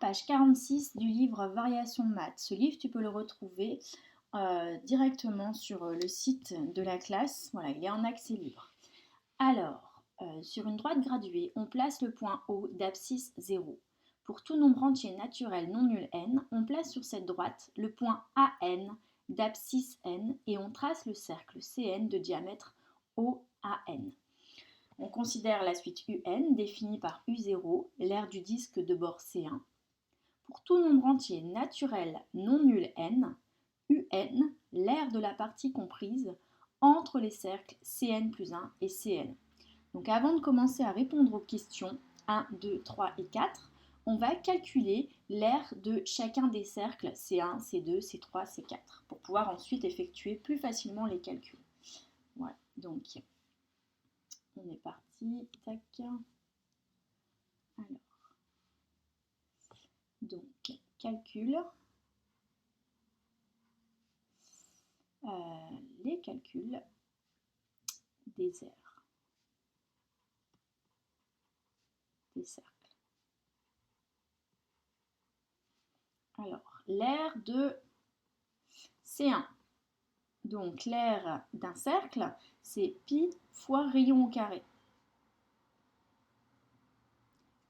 page 46 du livre Variations maths. Ce livre, tu peux le retrouver directement sur le site de la classe. Voilà, il est en accès libre. Alors, sur une droite graduée, on place le point O d'abscisse 0. Pour tout nombre entier naturel non nul n, on place sur cette droite le point AN d'abscisse n et on trace le cercle CN de diamètre OAN. On considère la suite UN définie par U0, l'aire du disque de bord C1. Pour tout nombre entier naturel non nul n, UN, l'aire de la partie comprise entre les cercles Cn plus 1 et Cn. Donc avant de commencer à répondre aux questions 1, 2, 3 et 4, on va calculer l'aire de chacun des cercles C1, C2, C3, C4 pour pouvoir ensuite effectuer plus facilement les calculs. Voilà, donc on est parti, tac. Alors, donc calcul, les calculs des aires, des cercles. Alors, l'aire de C1. Donc, l'aire d'un cercle, c'est pi fois rayon au carré.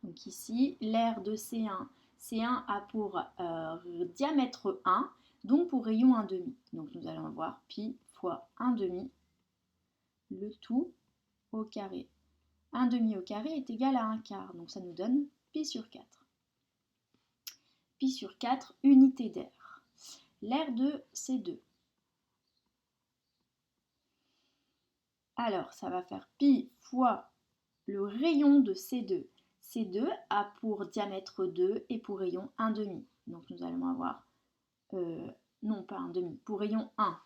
Donc ici, l'aire de C1, C1 a pour diamètre 1, donc pour rayon 1,5. Donc nous allons avoir pi fois 1,5, le tout au carré. 1,5 au carré est égal à 1 quart, donc ça nous donne pi sur 4. Pi sur 4, unité d'aire. L'aire de C2. Alors, ça va faire pi fois le rayon de C2. C2 a pour diamètre 2 et pour rayon 1,5. Donc nous allons avoir, non pas 1,5, pour rayon 1.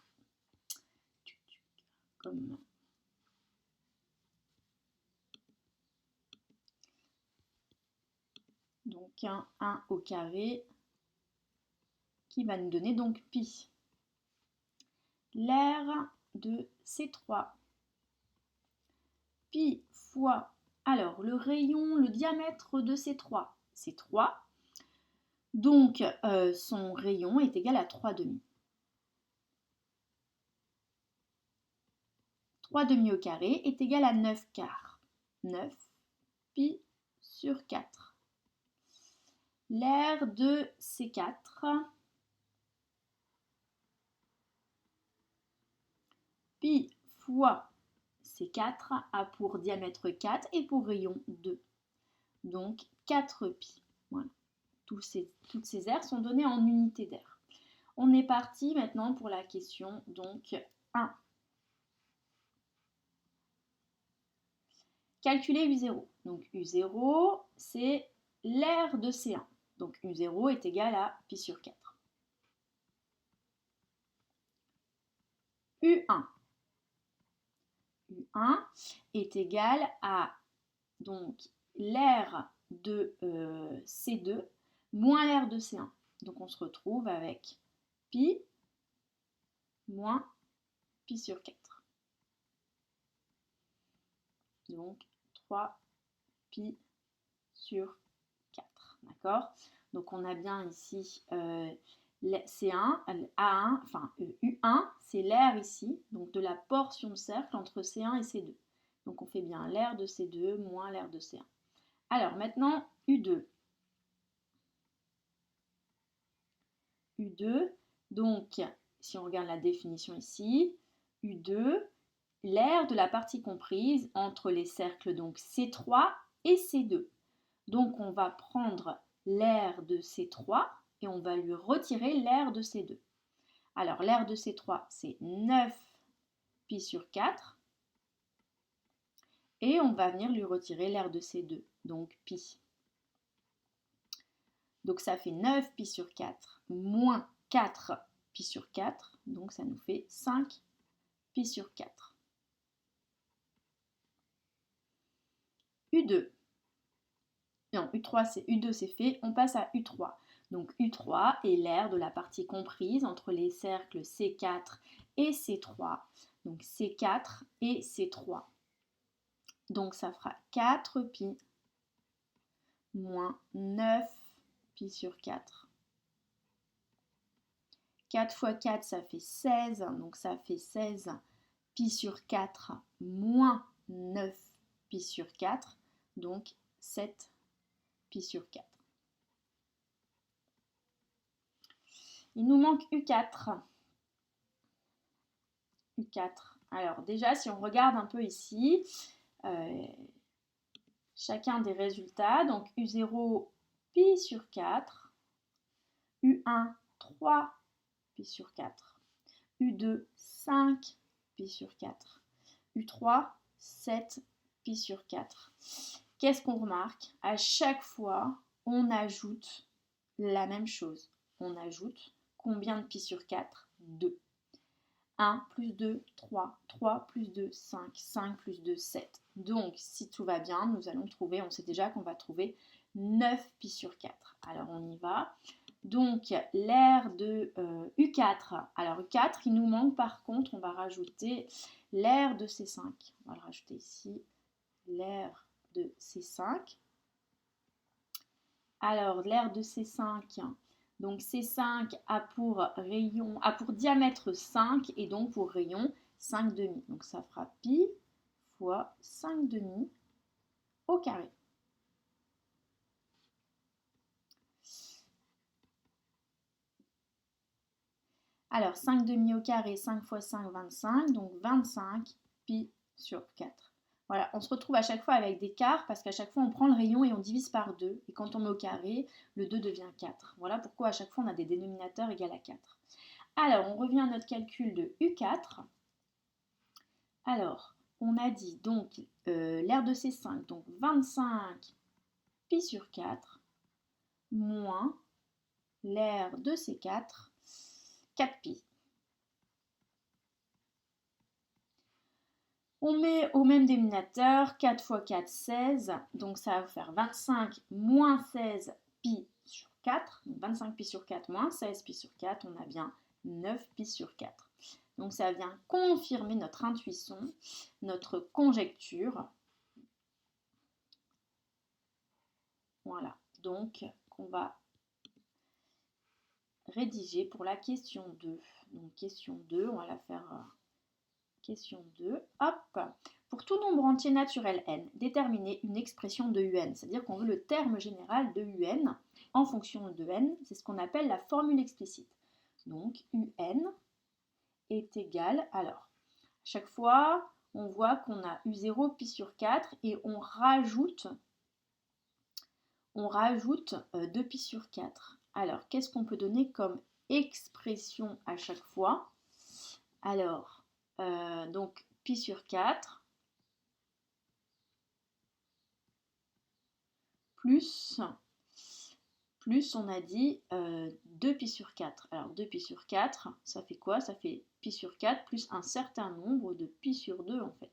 Comme donc un 1 au carré qui va nous donner donc pi. L'aire de C3. Pi fois, alors le rayon, le diamètre de C3, c'est 3. Donc son rayon est égal à 3,5. 3,5 au carré est égal à 9 quarts. 9 pi sur 4. L'aire de C4. Pi fois C4 a pour diamètre 4 et pour rayon 2. Donc 4 pi. Voilà. Toutes ces aires sont données en unités d'aire. On est parti maintenant pour la question donc 1. Calculer U0. Donc U0, c'est l'aire de C1. Donc U0 est égal à pi sur 4. U1. U1 est égal à donc l'aire de C2 moins l'aire de C1. Donc on se retrouve avec pi moins pi sur 4. Donc 3 pi sur 4. D'accord? Donc on a bien ici C1, A1, enfin U1, c'est l'aire ici, donc de la portion de cercle entre C1 et C2. Donc on fait bien l'aire de C2 moins l'aire de C1. Alors maintenant U2. U2, donc si on regarde la définition ici, U2, l'aire de la partie comprise entre les cercles donc C3 et C2. Donc on va prendre l'aire de C3 et on va lui retirer l'aire de C2. Alors l'aire de C3 c'est 9 pi sur 4 et on va venir lui retirer l'aire de C2, donc pi. Donc ça fait 9 pi sur 4 moins 4 pi sur 4, donc ça nous fait 5 pi sur 4. U2. Non, U2 c'est fait, on passe à U3. Donc U3 est l'aire de la partie comprise entre les cercles C4 et C3. Donc C4 et C3. Donc ça fera 4 pi moins 9 pi sur 4. 4 fois 4, ça fait 16, donc ça fait 16 pi sur 4 moins 9 pi sur 4, donc 7 pi sur 4. Il nous manque U4. U4. Alors déjà, si on regarde un peu ici, chacun des résultats, donc U0, pi sur 4, U1, 3 pi sur 4, U2, 5 pi sur 4, U3, 7 pi sur 4. Qu'est-ce qu'on remarque? À chaque fois, on ajoute la même chose. On ajoute combien de pi sur 4? 2. 1 plus 2, 3. 3 plus 2, 5. 5 plus 2, 7. Donc, si tout va bien, nous allons trouver, on sait déjà qu'on va trouver 9 pi sur 4. Alors, on y va. Donc, l'aire de U4. Alors, U4, il nous manque par contre, on va rajouter l'aire de C5. On va le rajouter ici, l'aire de C5. Alors, l'aire de C5, donc C5 a pour diamètre 5 et donc pour rayon 5 demi. Donc ça fera pi fois 5 demi au carré. Alors 5 demi au carré, 5 fois 5, 25, donc 25 pi sur 4. Voilà, on se retrouve à chaque fois avec des quarts parce qu'à chaque fois on prend le rayon et on divise par 2. Et quand on met au carré, le 2 devient 4. Voilà pourquoi à chaque fois on a des dénominateurs égaux à 4. Alors, on revient à notre calcul de U4. Alors, on a dit donc l'aire de C5, donc 25 pi sur 4, moins l'aire de C4, 4 pi. On met au même dénominateur 4 fois 4, 16, donc ça va faire 25 moins 16 pi sur 4, donc 25 pi sur 4 moins 16 pi sur 4, on a bien 9 pi sur 4. Donc ça vient confirmer notre intuition, notre conjecture. Voilà, donc on va rédiger pour la question 2. Donc question 2, on va la faire question 2. Hop. Pour tout nombre entier naturel n, déterminer une expression de un, c'est-à-dire qu'on veut le terme général de un en fonction de n, c'est ce qu'on appelle la formule explicite. Donc un est égal, alors, chaque fois, on voit qu'on a U0 pi sur 4 et on rajoute 2 pi sur 4. Alors, qu'est-ce qu'on peut donner comme expression à chaque fois? Alors, donc pi sur 4 plus on a dit 2 pi sur 4. Alors 2 pi sur 4, ça fait quoi? Ça fait pi sur 4 plus un certain nombre de pi sur 2 en fait.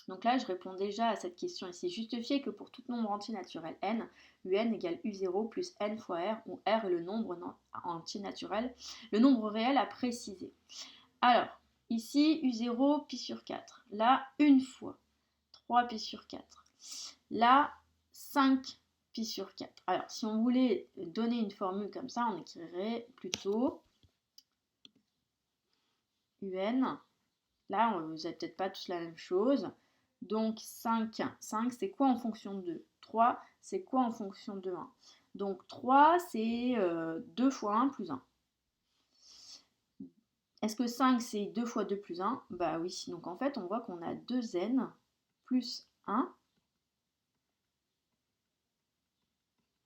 Donc là, je réponds déjà à cette question ici. Justifier que pour tout nombre entier naturel n, un égale u0 plus n fois r, où r est le nombre entier naturel, le nombre réel à préciser. Alors, ici, u0 pi sur 4. Là, une fois, 3 pi sur 4. Là, 5 pi sur 4. Alors, si on voulait donner une formule comme ça, on écrirait plutôt un. Là, vous n'avez peut-être pas tous la même chose. Donc 5 c'est quoi en fonction de 2? 3, c'est quoi en fonction de 1? Donc 3, c'est 2 fois 1 plus 1. Est-ce que 5, c'est 2 fois 2 plus 1? Bah oui, donc en fait, on voit qu'on a 2n plus 1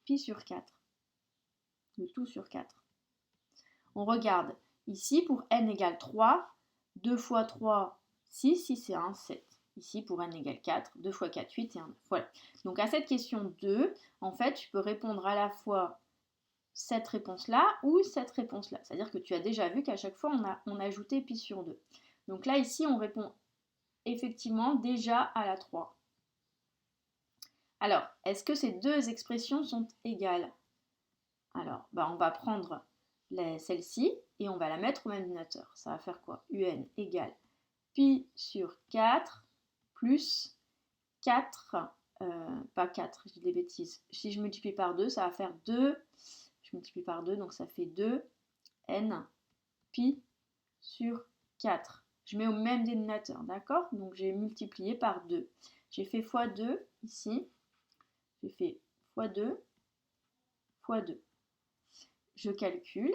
pi sur 4. Le tout sur 4. On regarde ici, pour n égale 3, 2 fois 3, 6, 6 et 1, 7. Ici, pour n égale 4, 2 fois 4, 8 et 1, 9. Voilà. Donc à cette question 2, en fait, tu peux répondre à la fois cette réponse-là ou cette réponse-là. C'est-à-dire que tu as déjà vu qu'à chaque fois, on a ajouté pi sur 2. Donc là, ici, on répond effectivement déjà à la 3. Alors, est-ce que ces deux expressions sont égales? Alors, on va prendre celle-ci et on va la mettre au même dénominateur. Ça va faire quoi? Un égale pi sur 4 plus 4 pas 4, je dis des bêtises. Si je multiplie par 2, ça va faire 2. Je multiplie par 2, donc ça fait 2 n pi sur 4. Je mets au même dénominateur, d'accord? Donc j'ai multiplié par 2. J'ai fait fois 2 ici. J'ai fait fois 2 fois 2. Je calcule.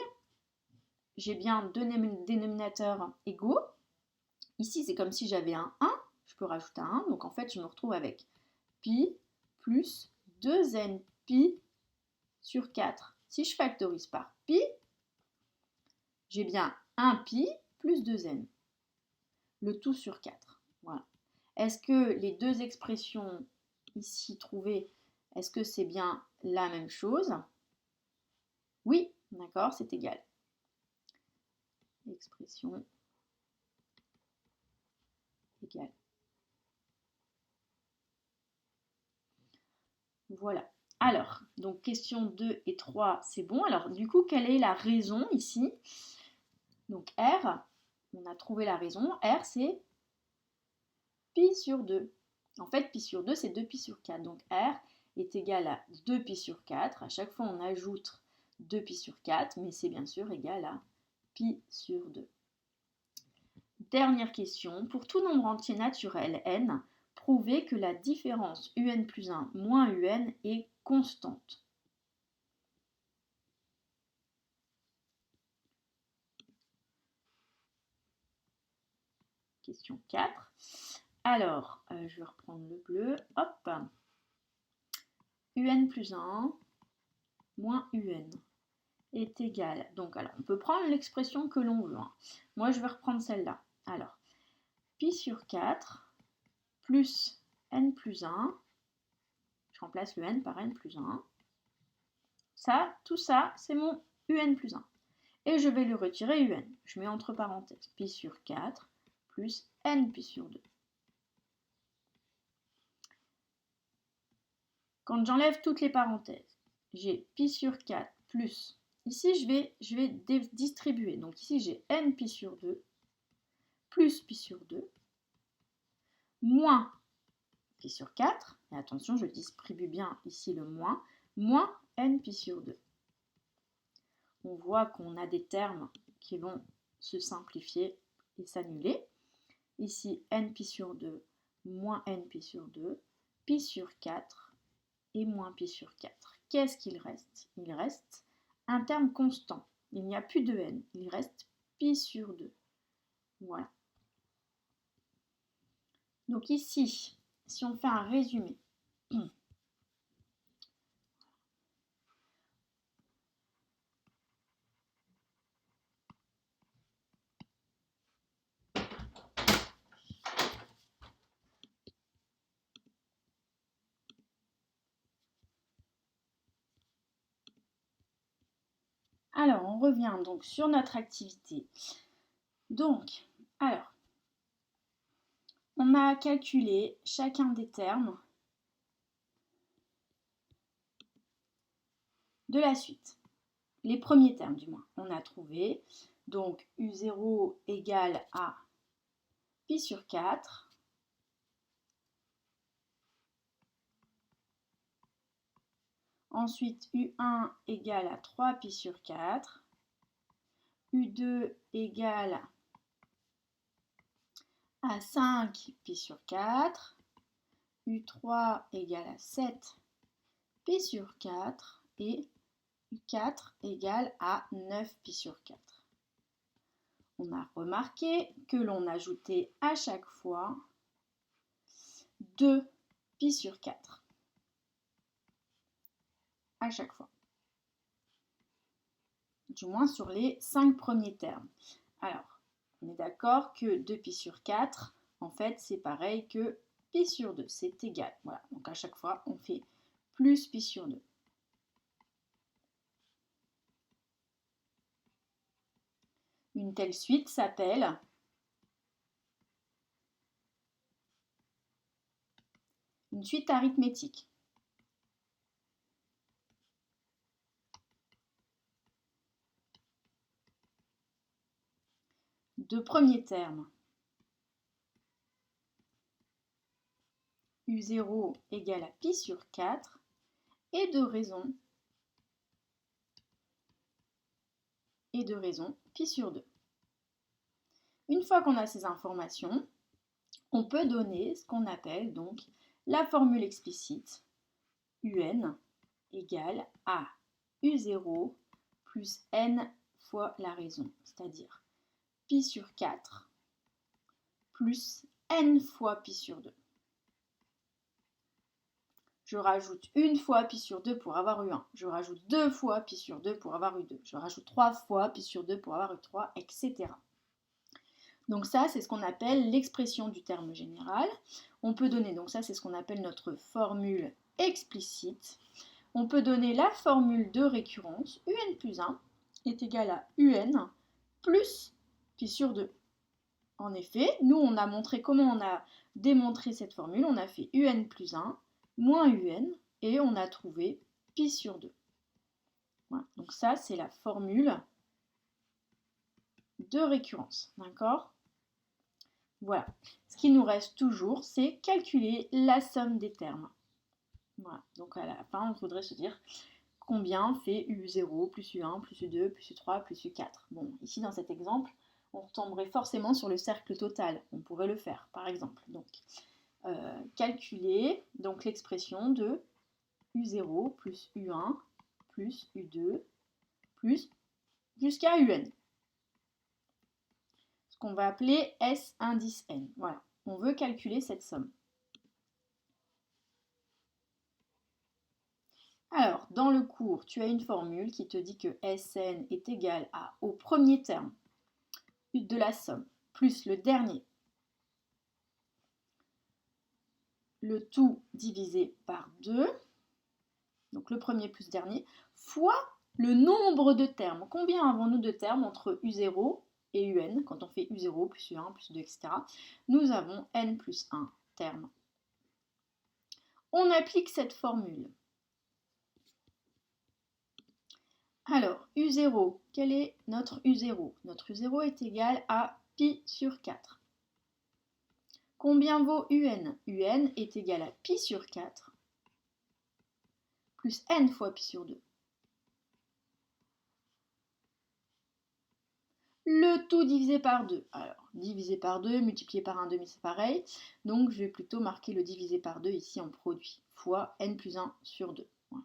J'ai bien deux dénominateurs égaux. Ici, c'est comme si j'avais un 1. Je peux rajouter un 1. Donc en fait, je me retrouve avec pi plus 2n pi sur 4. Si je factorise par pi, j'ai bien 1 pi plus 2n. Le tout sur 4. Voilà. Est-ce que les deux expressions ici trouvées, est-ce que c'est bien la même chose? Oui, d'accord, c'est égal. Expression égale. Voilà. Alors, donc question 2 et 3, c'est bon. Alors, du coup, quelle est la raison ici? Donc, R, on a trouvé la raison. R, c'est pi sur 2. En fait, pi sur 2, c'est 2 pi sur 4. Donc, R est égal à 2 pi sur 4. À chaque fois, on ajoute 2 pi sur 4, mais c'est bien sûr égal à pi sur 2. Dernière question. Pour tout nombre entier naturel n, prouvez que la différence un plus 1 moins un est constante. Question 4. Alors, je vais reprendre le bleu. Hop. Un plus 1 moins un est égal. Donc, alors, on peut prendre l'expression que l'on veut. Hein. Moi, je vais reprendre celle-là. Alors, pi sur 4 plus n plus 1. Je remplace le n par n plus 1. Ça, tout ça, c'est mon un plus 1. Et je vais lui retirer un. Je mets entre parenthèses pi sur 4 plus n pi sur 2. Quand j'enlève toutes les parenthèses, j'ai pi sur 4 plus, ici je vais distribuer, donc ici j'ai n pi sur 2 plus pi sur 2 moins pi sur 4, et attention je distribue bien ici le moins n pi sur 2. On voit qu'on a des termes qui vont se simplifier et s'annuler. Ici n pi sur 2 moins n pi sur 2, pi sur 4 et moins pi sur 4. Qu'est-ce qu'il reste? Il reste un terme constant. Il n'y a plus de n. Il reste pi sur 2. Voilà. Donc ici, si on fait un résumé, alors on revient donc sur notre activité. Donc, alors, on a calculé chacun des termes de la suite. Les premiers termes du moins, on a trouvé. Donc U0 égale à pi sur 4. Ensuite, U1 égale à 3 pi sur 4. U2 égale à 5 pi sur 4. U3 égale à 7 pi sur 4. Et U4 égale à 9 pi sur 4. On a remarqué que l'on ajoutait à chaque fois 2 pi sur 4. À chaque fois. Du moins sur les 5 premiers termes. Alors, on est d'accord que 2 pi sur 4, en fait, c'est pareil que pi sur 2, c'est égal. Voilà, donc à chaque fois, on fait plus pi sur 2. Une telle suite s'appelle une suite arithmétique. De premiers termes U0 égale à pi sur 4 et de raison pi sur 2. Une fois qu'on a ces informations, on peut donner ce qu'on appelle donc la formule explicite UN égale à U0 plus n fois la raison, c'est-à-dire pi sur 4 plus n fois pi sur 2. Je rajoute une fois pi sur 2 pour avoir U1. Je rajoute 2 fois pi sur 2 pour avoir U2. Je rajoute 3 fois pi sur 2 pour avoir U3, etc. Donc ça, c'est ce qu'on appelle l'expression du terme général. On peut donner, donc ça, c'est ce qu'on appelle notre formule explicite. On peut donner la formule de récurrence, UN plus 1 est égal à UN plus pi sur 2. En effet, nous, on a montré comment on a démontré cette formule. On a fait UN plus 1 moins UN et on a trouvé pi sur 2. Voilà. Donc ça, c'est la formule de récurrence. D'accord ? Voilà. Ce qui nous reste toujours, c'est calculer la somme des termes. Voilà. Donc à la fin, on faudrait se dire combien fait U0 plus U1 plus U2 plus U3 plus U4. Bon, ici dans cet exemple, on retomberait forcément sur le cercle total. On pourrait le faire, par exemple. Donc, calculer donc l'expression de U0 plus U1 plus U2 plus jusqu'à UN. Ce qu'on va appeler S indice N. Voilà, on veut calculer cette somme. Alors, dans le cours, tu as une formule qui te dit que Sn est égal à, au premier terme de la somme, plus le dernier, le tout divisé par 2, donc le premier plus dernier, fois le nombre de termes. Combien avons-nous de termes entre U0 et UN, quand on fait U0 plus U1 plus U2, etc. Nous avons N plus 1 termes. On applique cette formule. Alors, U0, quel est notre U0? Notre U0 est égal à pi sur 4. Combien vaut UN? UN est égal à pi sur 4 plus n fois pi sur 2. Le tout divisé par 2. Alors, divisé par 2, multiplié par 1 demi, c'est pareil. Donc, je vais plutôt marquer le divisé par 2 ici en produit, fois n plus 1 sur 2. Voilà.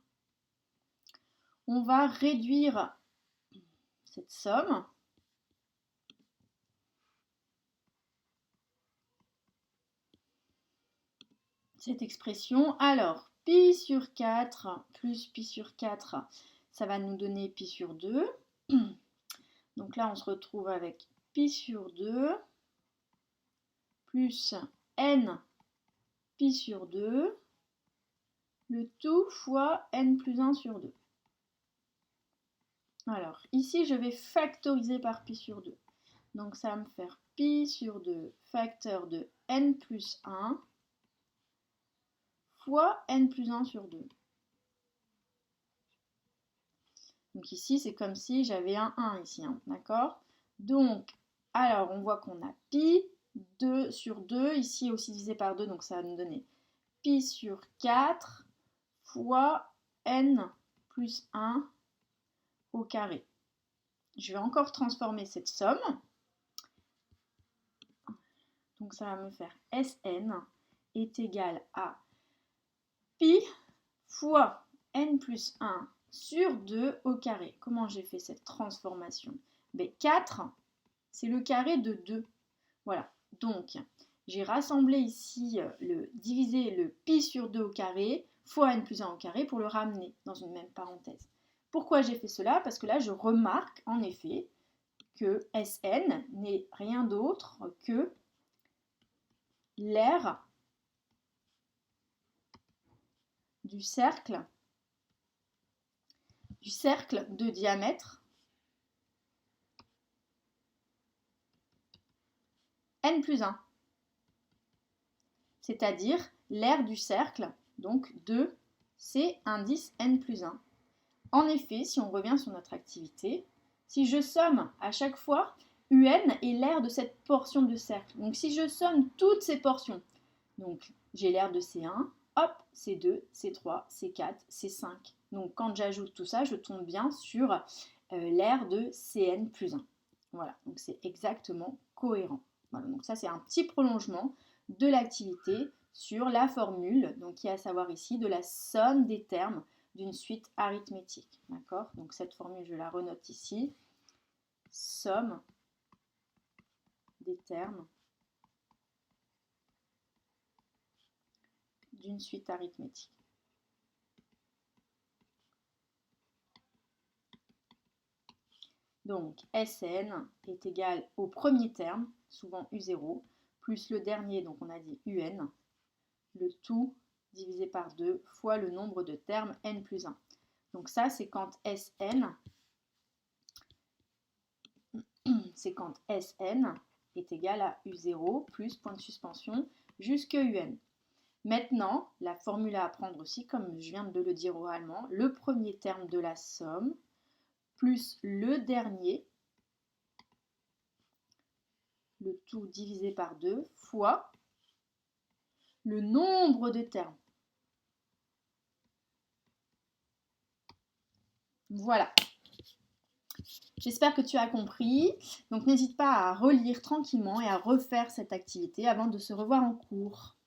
On va réduire cette somme. Cette expression. Alors, pi sur 4 plus pi sur 4, ça va nous donner pi sur 2. Donc là, on se retrouve avec pi sur 2 plus n pi sur 2, le tout fois n plus 1 sur 2. Alors, ici, je vais factoriser par pi sur 2. Donc, ça va me faire pi sur 2 facteur de n plus 1 fois n plus 1 sur 2. Donc ici, c'est comme si j'avais un 1 ici, hein, d'accord? Donc, alors, on voit qu'on a pi 2 sur 2, ici aussi divisé par 2, donc ça va nous donner pi sur 4 fois n plus 1 au carré. Je vais encore transformer cette somme. Donc ça va me faire Sn est égal à pi fois n plus 1 sur 2 au carré. Comment j'ai fait cette transformation? 4, c'est le carré de 2. Voilà, donc j'ai rassemblé ici le pi sur 2 au carré fois n plus 1 au carré pour le ramener dans une même parenthèse. Pourquoi j'ai fait cela? Parce que là, je remarque en effet que Sn n'est rien d'autre que l'aire du cercle de diamètre n plus 1, c'est-à-dire l'aire du cercle, donc de C indice n plus 1. En effet, si on revient sur notre activité, si je somme à chaque fois, UN est l'aire de cette portion de cercle. Donc si je somme toutes ces portions, donc j'ai l'air de C1, hop, C2, C3, C4, C5. Donc quand j'ajoute tout ça, je tombe bien sur l'air de Cn plus 1. Voilà, donc c'est exactement cohérent. Voilà, donc ça c'est un petit prolongement de l'activité sur la formule, donc qui est à savoir ici de la somme des termes d'une suite arithmétique. D'accord? Donc cette formule, je la renote ici. Somme des termes d'une suite arithmétique. Donc Sn est égal au premier terme, souvent U0, plus le dernier, donc on a dit Un, le tout divisé par 2 fois le nombre de termes n plus 1. Donc ça, c'est quand Sn est égal à U0 plus point de suspension jusque Un. Maintenant, la formule à apprendre aussi, comme je viens de le dire oralement, le premier terme de la somme plus le dernier, le tout divisé par 2, fois le nombre de termes. Voilà. J'espère que tu as compris. Donc n'hésite pas à relire tranquillement et à refaire cette activité avant de se revoir en cours.